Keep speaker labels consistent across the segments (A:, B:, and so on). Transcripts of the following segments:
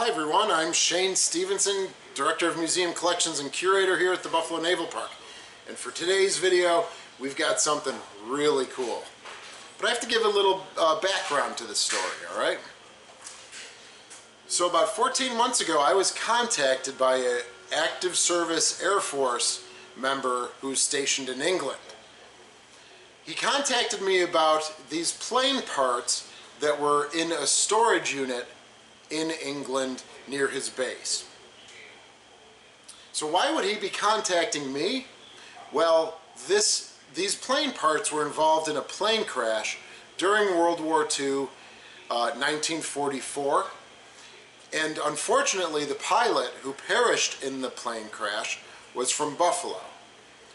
A: Hi everyone, I'm Shane Stephenson, Director of Museum Collections and Curator here at the Buffalo Naval Park. And for today's video, we've got something really cool. But I have to give a little background to this story, alright? So about 14 months ago, I was contacted by an active service Air Force member who's stationed in England. He contacted me about these plane parts that were in a storage unit in England near his base. So why would he be contacting me? Well, these plane parts were involved in a plane crash during World War II, 1944. And unfortunately, the pilot who perished in the plane crash was from Buffalo,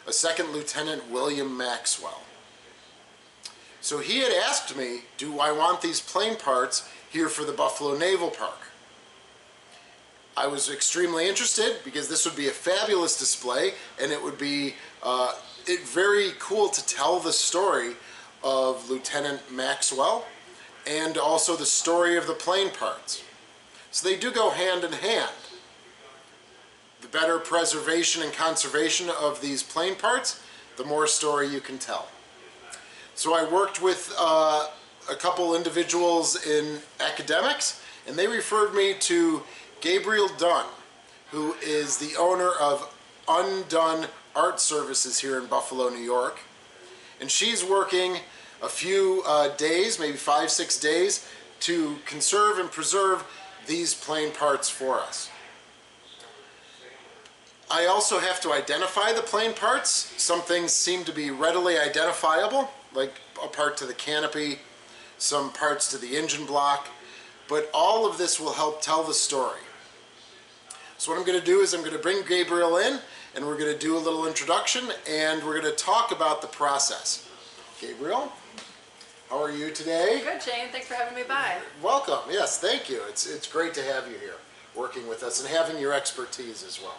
A: a Second Lieutenant William Maxwell. So he had asked me, do I want these plane parts here for the Buffalo Naval Park? I was extremely interested because this would be a fabulous display, and it would be very cool to tell the story of Lieutenant Maxwell and also the story of the plane parts. So they do go hand in hand. The better preservation and conservation of these plane parts, the more story you can tell. So I worked with a couple individuals in academics, and they referred me to Gabriel Dunn, who is the owner of unDunn Art Services here in Buffalo, New York. And she's working a few days, maybe 5-6 days, to conserve and preserve these plane parts for us. I also have to identify the plane parts. Some things seem to be readily identifiable, like a part to the canopy, some parts to the engine block, but all of this will help tell the story. So what I'm going to do is I'm going to bring Gabriel in, and we're going to do a little introduction, and we're going to talk about the process. Gabriel, how are you today?
B: Good, Shane. Thanks for having me by.
A: Welcome. Yes, thank you. It's great to have you here working with us and having your expertise as well.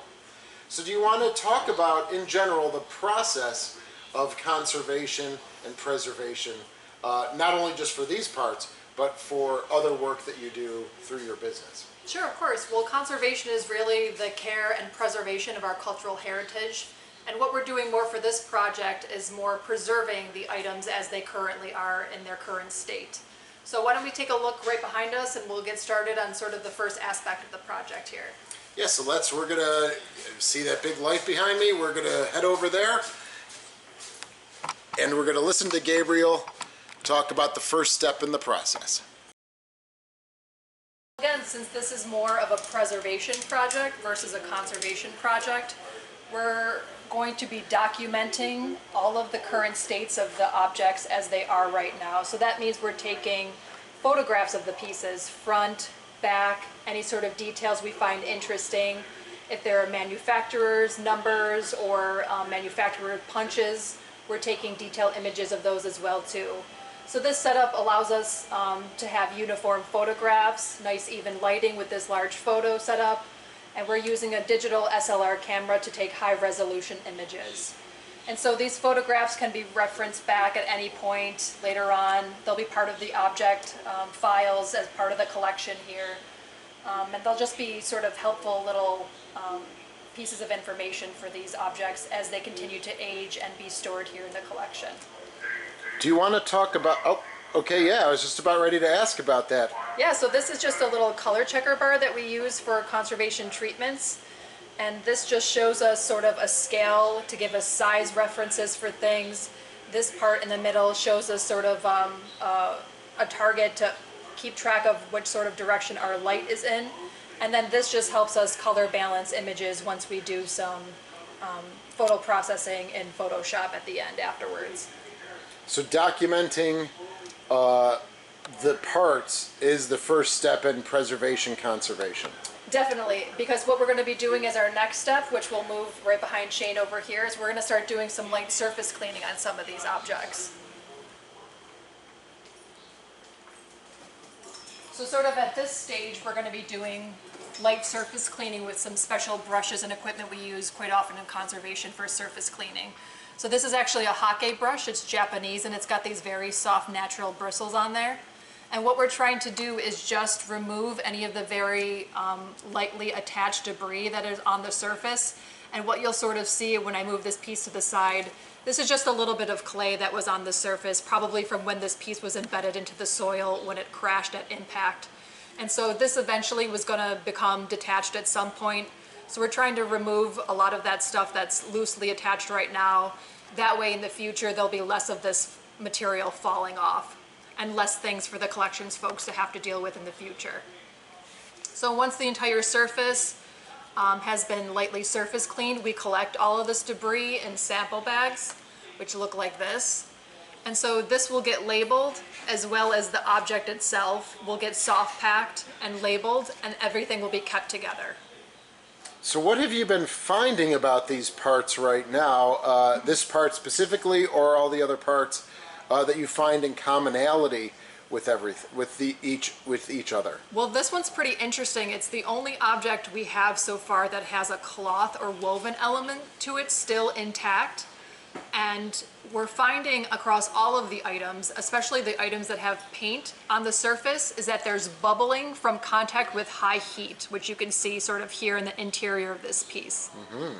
A: So do you want to talk about, in general, the process of conservation and preservation, not only just for these parts, but for other work that you do through your business?
B: Sure, of course. Well, conservation is really the care and preservation of our cultural heritage. And what we're doing more for this project is more preserving the items as they currently are in their current state. So why don't we take a look right behind us, and we'll get started on sort of the first aspect of the project here.
A: Yeah, so we're going to see that big light behind me. We're going to head over there, and we're going to listen to Gabriel talk about the first step in the process.
B: Again, since this is more of a preservation project versus a conservation project, we're going to be documenting all of the current states of the objects as they are right now. So that means we're taking photographs of the pieces, front, back, any sort of details we find interesting. If there are manufacturers' numbers or manufacturer punches, we're taking detailed images of those as well too. So this setup allows us to have uniform photographs, nice even lighting with this large photo setup, and we're using a digital SLR camera to take high resolution images. And so these photographs can be referenced back at any point later on. They'll be part of the object files as part of the collection here. And they'll just be sort of helpful little pieces of information for these objects as they continue to age and be stored here in the collection.
A: Do you want to talk about, oh, okay, yeah, I was just about ready to ask about that.
B: Yeah, so this is just a little color checker bar that we use for conservation treatments. And this just shows us sort of a scale to give us size references for things. This part in the middle shows us sort of a target to keep track of which sort of direction our light is in. And then this just helps us color balance images once we do some photo processing in Photoshop at the end afterwards.
A: So documenting the parts is the first step in preservation conservation.
B: Definitely, because what we're going to be doing as our next step, which we'll move right behind Shane over here, is we're going to start doing some light surface cleaning on some of these objects. So sort of at this stage, we're going to be doing light surface cleaning with some special brushes and equipment we use quite often in conservation for surface cleaning. So this is actually a hake brush. It's Japanese, and it's got these very soft natural bristles on there. And what we're trying to do is just remove any of the very lightly attached debris that is on the surface. And what you'll sort of see when I move this piece to the side, this is just a little bit of clay that was on the surface, probably from when this piece was embedded into the soil when it crashed at impact. And so this eventually was going to become detached at some point. So we're trying to remove a lot of that stuff that's loosely attached right now. That way in the future there'll be less of this material falling off and less things for the collections folks to have to deal with in the future. So once the entire surface has been lightly surface cleaned, we collect all of this debris in sample bags, which look like this. And so this will get labeled, as well as the object itself will get soft packed and labeled, and everything will be kept together.
A: So what have you been finding about these parts right now? This part specifically, or all the other parts that you find in commonality with each other?
B: Well, this one's pretty interesting. It's the only object we have so far that has a cloth or woven element to it still intact. And we're finding across all of the items, especially the items that have paint on the surface, is that there's bubbling from contact with high heat, which you can see sort of here in the interior of this piece. Mm-hmm.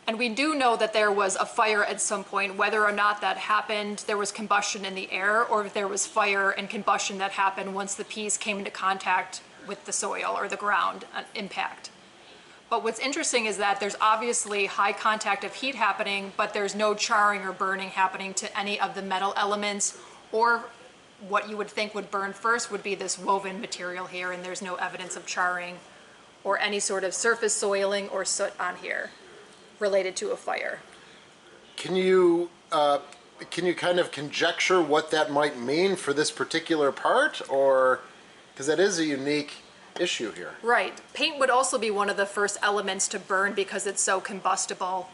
B: And we do know that there was a fire at some point. Whether or not that happened, there was combustion in the air, or if there was fire and combustion that happened once the piece came into contact with the soil or the ground, an impact. But what's interesting is that there's obviously high contact of heat happening, but there's no charring or burning happening to any of the metal elements, or what you would think would burn first would be this woven material here, and there's no evidence of charring or any sort of surface soiling or soot on here related to a fire.
A: Can you kind of conjecture what that might mean for this particular part, or because that is a unique issue here?
B: Right. Paint would also be one of the first elements to burn because it's so combustible.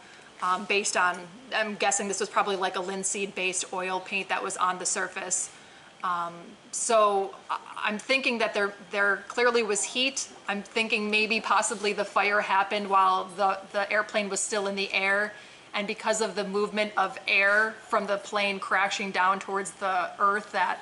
B: Based on, I'm guessing this was probably like a linseed-based oil paint that was on the surface. So I'm thinking that there clearly was heat. I'm thinking maybe possibly the fire happened while the airplane was still in the air, and because of the movement of air from the plane crashing down towards the earth, that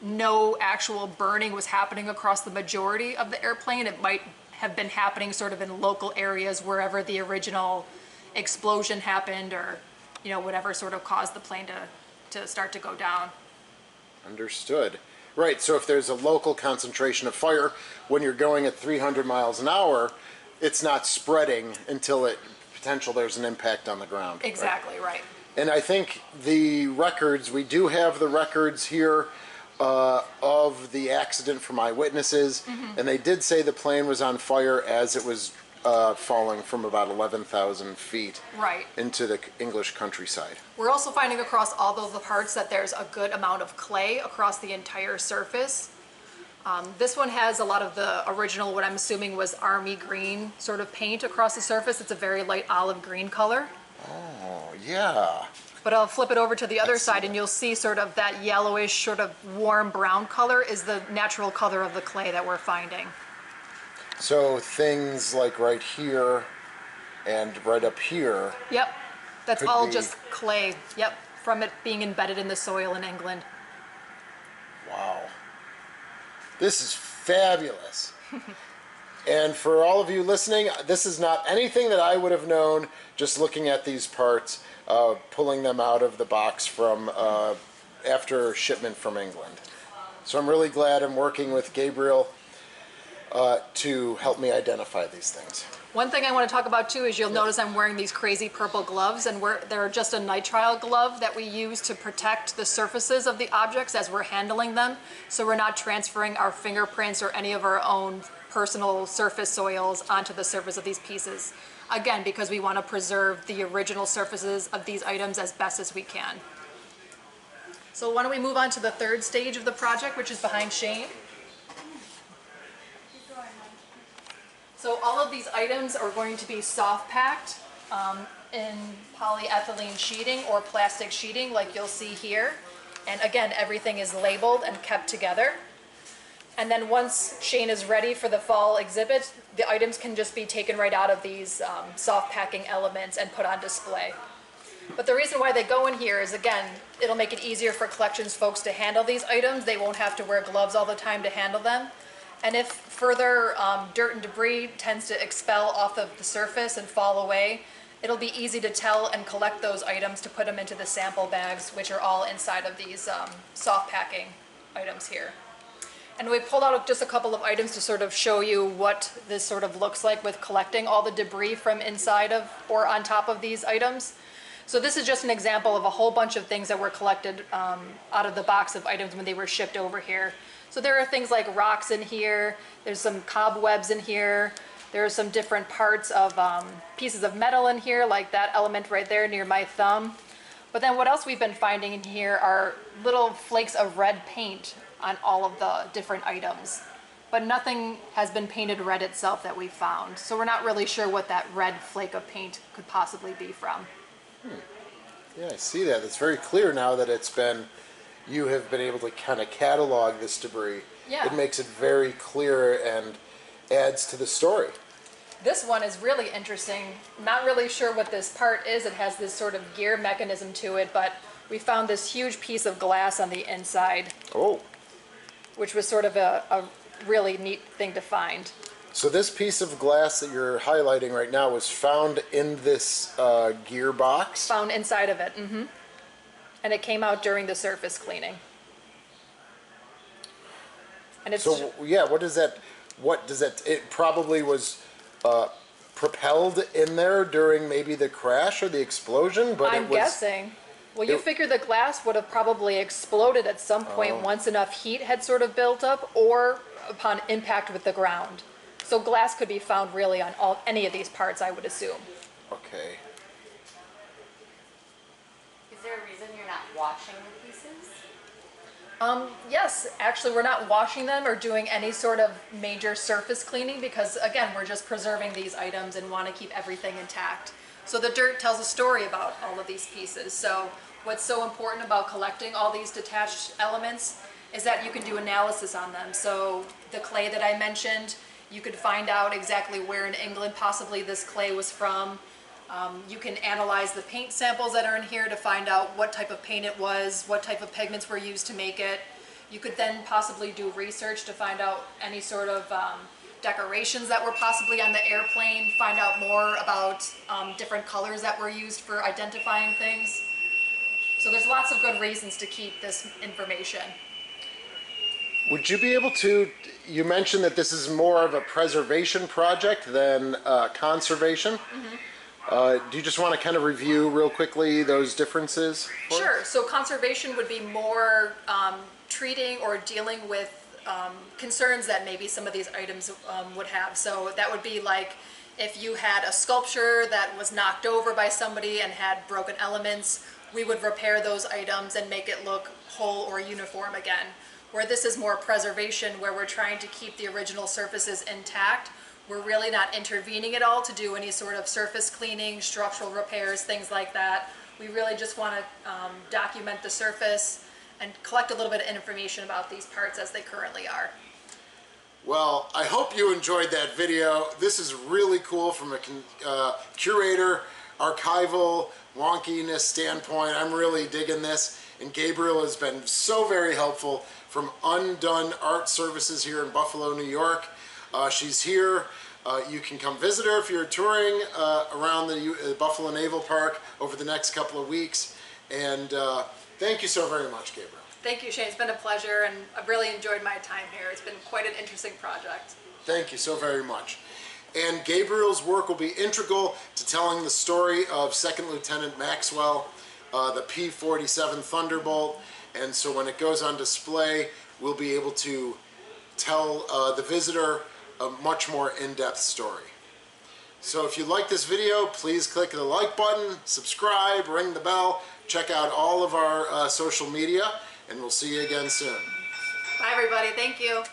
B: no actual burning was happening across the majority of the airplane. It might have been happening sort of in local areas wherever the original explosion happened, or whatever sort of caused the plane to start to go down.
A: Understood. Right, so if there's a local concentration of fire, when you're going at 300 miles an hour, it's not spreading until there's an impact on the ground.
B: Exactly, right.
A: And I think the records, we do have the records here of the accident from eyewitnesses, mm-hmm. and they did say the plane was on fire as it was falling from about 11,000 feet
B: right
A: into the English countryside.
B: We're also finding across all of the parts that there's a good amount of clay across the entire surface. This one has a lot of the original, what I'm assuming was army green sort of paint across the surface. It's a very light olive green color.
A: Oh, yeah.
B: But I'll flip it over to the other side and you'll see sort of that yellowish, sort of warm brown color is the natural color of the clay that we're finding.
A: So things like right here and right up here.
B: Yep, that's all just clay. Yep, from it being embedded in the soil in England.
A: Wow. This is fabulous. And for all of you listening, this is not anything that I would have known just looking at these parts, pulling them out of the box from after shipment from England. So I'm really glad I'm working with Gabriel to help me identify these things.
B: One thing I want to talk about too is you'll notice I'm wearing these crazy purple gloves, and they're just a nitrile glove that we use to protect the surfaces of the objects as we're handling them, so we're not transferring our fingerprints or any of our own personal surface soils onto the surface of these pieces. Again, because we want to preserve the original surfaces of these items as best as we can. So why don't we move on to the third stage of the project, which is behind Shane. So all of these items are going to be soft packed in polyethylene sheeting or plastic sheeting like you'll see here. And again, everything is labeled and kept together. And then once Shane is ready for the fall exhibit, the items can just be taken right out of these soft packing elements and put on display. But the reason why they go in here is, again, it'll make it easier for collections folks to handle these items. They won't have to wear gloves all the time to handle them. And if further dirt and debris tends to expel off of the surface and fall away, it'll be easy to tell and collect those items to put them into the sample bags, which are all inside of these soft packing items here. And we pulled out just a couple of items to sort of show you what this sort of looks like with collecting all the debris from inside of or on top of these items. So this is just an example of a whole bunch of things that were collected out of the box of items when they were shipped over here. So there are things like rocks in here, there's some cobwebs in here, there are some different parts of pieces of metal in here, like that element right there near my thumb. But then what else we've been finding in here are little flakes of red paint on all of the different items. But nothing has been painted red itself that we found. So we're not really sure what that red flake of paint could possibly be from.
A: Yeah, I see that. It's very clear now that you have been able to kind of catalog this debris.
B: Yeah.
A: It makes it very clear and adds to the story.
B: This one is really interesting. Not really sure what this part is. It has this sort of gear mechanism to it, but we found this huge piece of glass on the inside.
A: Oh.
B: Which was sort of a really neat thing to find.
A: So this piece of glass that you're highlighting right now was found in this gear box?
B: Found inside of it, mm-hmm. And it came out during the surface cleaning. And it's
A: so yeah, what does that, it probably was propelled in there during maybe the crash or the explosion, but
B: I'm guessing. Well, you figure the glass would have probably exploded at some point once enough heat had sort of built up, or upon impact with the ground. So glass could be found really on any of these parts, I would assume.
A: Okay.
C: Is there a reason you're not washing the pieces?
B: Yes, actually we're not washing them or doing any sort of major surface cleaning because, again, we're just preserving these items and want to keep everything intact. So the dirt tells a story about all of these pieces. So what's so important about collecting all these detached elements is that you can do analysis on them. So the clay that I mentioned, you could find out exactly where in England possibly this clay was from. You can analyze the paint samples that are in here to find out what type of paint it was, what type of pigments were used to make it. You could then possibly do research to find out any sort of decorations that were possibly on the airplane, find out more about different colors that were used for identifying things. So there's lots of good reasons to keep this information.
A: Would you be able to, you mentioned that this is more of a preservation project than conservation. Mm-hmm. Do you just want to kind of review real quickly those differences?
B: Sure. So conservation would be more treating or dealing with concerns that maybe some of these items would have. So that would be like if you had a sculpture that was knocked over by somebody and had broken elements, we would repair those items and make it look whole or uniform again. Where this is more preservation, where we're trying to keep the original surfaces intact. We're really not intervening at all to do any sort of surface cleaning, structural repairs, things like that. We really just want to document the surface and collect a little bit of information about these parts as they currently are.
A: Well, I hope you enjoyed that video. This is really cool from a curator, archival, wonkiness standpoint. I'm really digging this, and Gabriel has been so very helpful from unDunn Art Services here in Buffalo, New York. She's here. You can come visit her if you're touring around the Buffalo Naval Park over the next couple of weeks. And thank you so very much, Gabriel.
B: Thank you, Shane. It's been a pleasure, and I've really enjoyed my time here. It's been quite an interesting project.
A: Thank you so very much. And Gabriel's work will be integral to telling the story of Second Lieutenant Maxwell, the P-47 Thunderbolt. And so when it goes on display, we'll be able to tell the visitor a much more in-depth story. So if you like this video, please click the like button, subscribe, ring the bell, check out all of our social media, and we'll see you again soon.
B: Bye everybody, thank you.